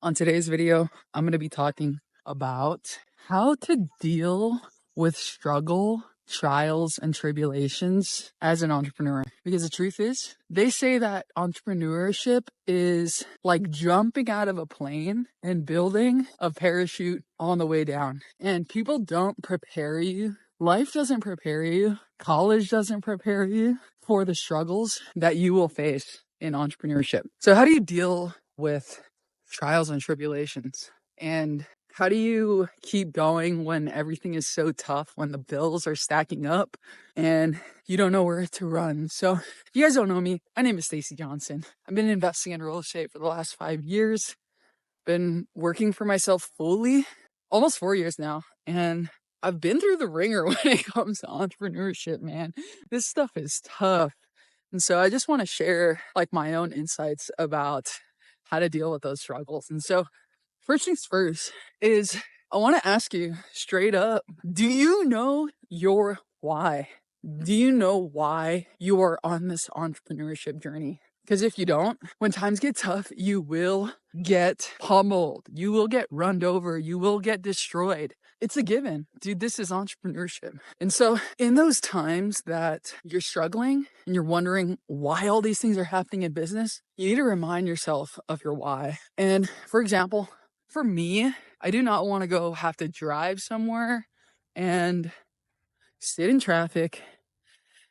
On today's video, I'm going to be talking about how to deal with struggle, trials, and tribulations as an entrepreneur. Because the truth is, they say that entrepreneurship is like jumping out of a plane and building a parachute on the way down. And people don't prepare you. Life doesn't prepare you. College doesn't prepare you for the struggles that you will face in entrepreneurship. So how do you deal with trials and tribulations? And how do you keep going when everything is so tough, when the bills are stacking up and you don't know where to run? So if you guys don't know me, my name is Stacy Johnson. I've been investing in real estate for the last 5 years, been working for myself fully, almost 4 years now. And I've been through the ringer when it comes to entrepreneurship, man. This stuff is tough. And so I just want to share like my own insights about how to deal with those struggles. And so first things first is I want to ask you straight up, do you know your why? Do you know why you are on this entrepreneurship journey? Because if you don't, when times get tough, you will get pummeled. You will get run over. You will get destroyed. It's a given. Dude, this is entrepreneurship. And so in those times that you're struggling and you're wondering why all these things are happening in business, you need to remind yourself of your why. And for example, for me, I do not want to have to drive somewhere and sit in traffic,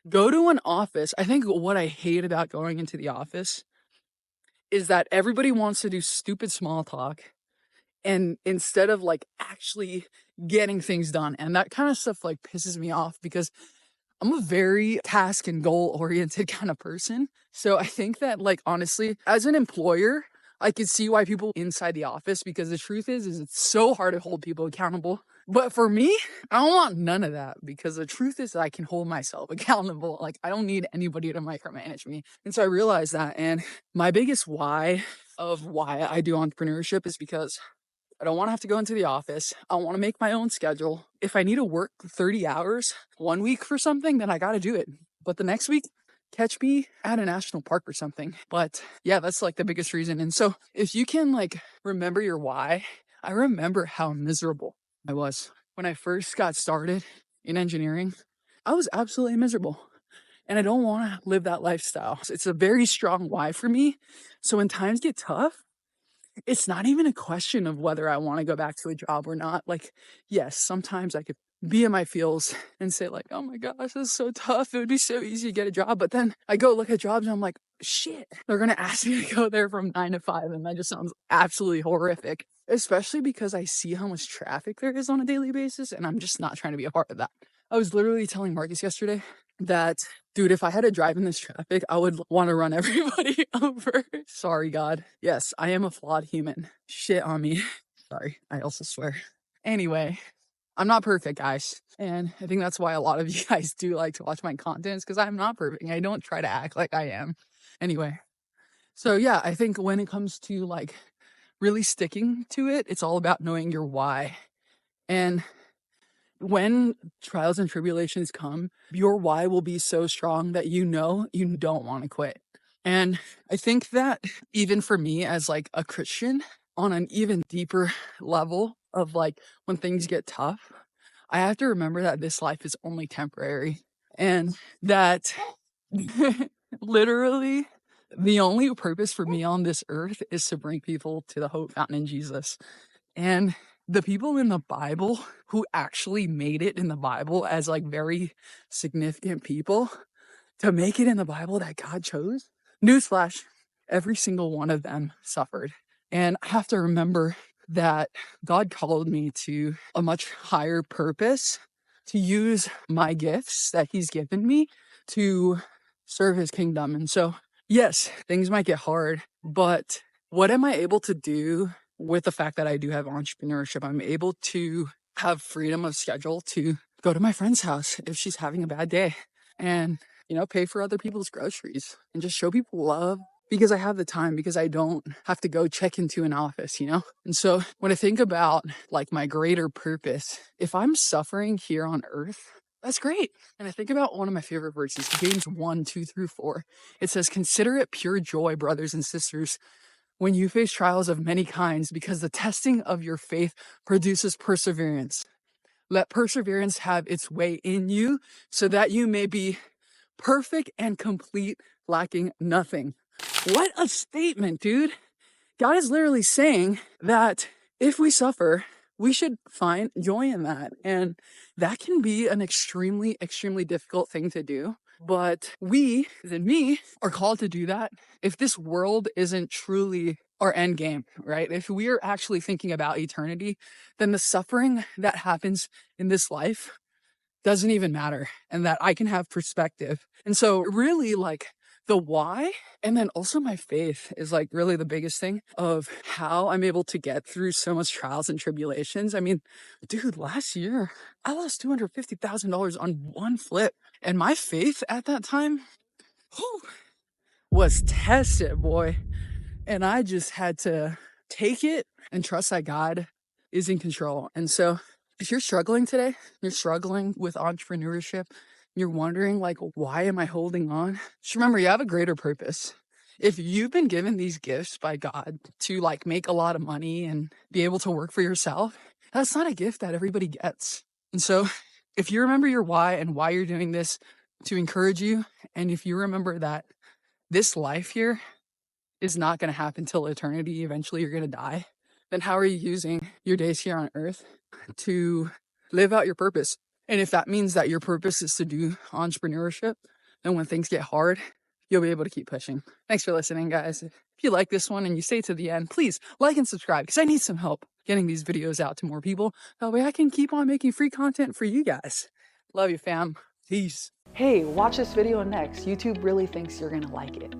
go to an office. I think what I hate about going into the office is that everybody wants to do stupid small talk and instead of like actually getting things done. And that kind of stuff like pisses me off because I'm a very task and goal oriented kind of person. So I think that like honestly, as an employer, I could see why people inside the office, because the truth is it's so hard to hold people accountable. But for me, I don't want none of that, because the truth is I can hold myself accountable. Like I don't need anybody to micromanage me. And so I realized that. And my biggest why of why I do entrepreneurship is because I don't want to have to go into the office. I want to make my own schedule. If I need to work 30 hours 1 week for something, then I got to do it. But the next week, catch me at a national park or something. But yeah, that's like the biggest reason. And so if you can like remember your why, I remember how miserable I was when I first got started in engineering. I was absolutely miserable. And I don't want to live that lifestyle. So it's a very strong why for me. So when times get tough, it's not even a question of whether I want to go back to a job or not. Like, yes, sometimes I could be in my feels and say like, oh my gosh, this is so tough. It would be so easy to get a job. But then I go look at jobs and I'm like, shit, they're going to ask me to go there from 9 to 5. And that just sounds absolutely horrific, especially because I see how much traffic there is on a daily basis. And I'm just not trying to be a part of that. I was literally telling Marcus yesterday that, dude, if I had to drive in this traffic, I would want to run everybody over. Sorry, God. Yes, I am a flawed human. Shit on me. Sorry, I also swear. Anyway, I'm not perfect, guys. And I think that's why a lot of you guys do like to watch my content, because I'm not perfect. I don't try to act like I am. Anyway, so yeah, I think when it comes to like really sticking to it, it's all about knowing your why. And when trials and tribulations come, your why will be so strong that you know you don't want to quit. And I think that even for me as like a Christian, on an even deeper level of like when things get tough, I have to remember that this life is only temporary, and that literally the only purpose for me on this earth is to bring people to the hope fountain in Jesus. And the people in the Bible who actually made it in the Bible as like very significant people to make it in the Bible that God chose, newsflash, every single one of them suffered. And I have to remember that God called me to a much higher purpose, to use my gifts that He's given me to serve His kingdom. And so, yes, things might get hard, but what am I able to do with the fact that I do have entrepreneurship? I'm able to have freedom of schedule to go to my friend's house if she's having a bad day, and, pay for other people's groceries and just show people love because I have the time, because I don't have to go check into an office, And so when I think about like my greater purpose, if I'm suffering here on earth, that's great. And I think about one of my favorite verses, James 1, 2 through 4. It says, "Consider it pure joy, brothers and sisters, when you face trials of many kinds, because the testing of your faith produces perseverance. Let perseverance have its way in you so that you may be perfect and complete, lacking nothing. What a statement, dude. God is literally saying that if we suffer, we should find joy in that. And that can be an extremely, extremely difficult thing to do. But we, and me, are called to do that if this world isn't truly our end game, right? If we are actually thinking about eternity, then the suffering that happens in this life doesn't even matter, and that I can have perspective. And so really, like, the why and then also my faith is like really the biggest thing of how I'm able to get through so much trials and tribulations. I mean, dude, last year I lost $250,000 on one flip, and my faith at that time whew, was tested, boy. And I just had to take it and trust that God is in control. And so if you're struggling today, you're struggling with entrepreneurship, you're wondering, like, why am I holding on? Just remember, you have a greater purpose. If you've been given these gifts by God to like make a lot of money and be able to work for yourself, that's not a gift that everybody gets. And so if you remember your why and why you're doing this to encourage you, and if you remember that this life here is not going to happen till eternity, eventually you're going to die, then how are you using your days here on earth to live out your purpose? And if that means that your purpose is to do entrepreneurship, then when things get hard, you'll be able to keep pushing. Thanks for listening, guys. If you like this one and you stay to the end, please like and subscribe, because I need some help getting these videos out to more people. That way I can keep on making free content for you guys. Love you, fam. Peace. Hey, watch this video next. YouTube really thinks you're gonna like it.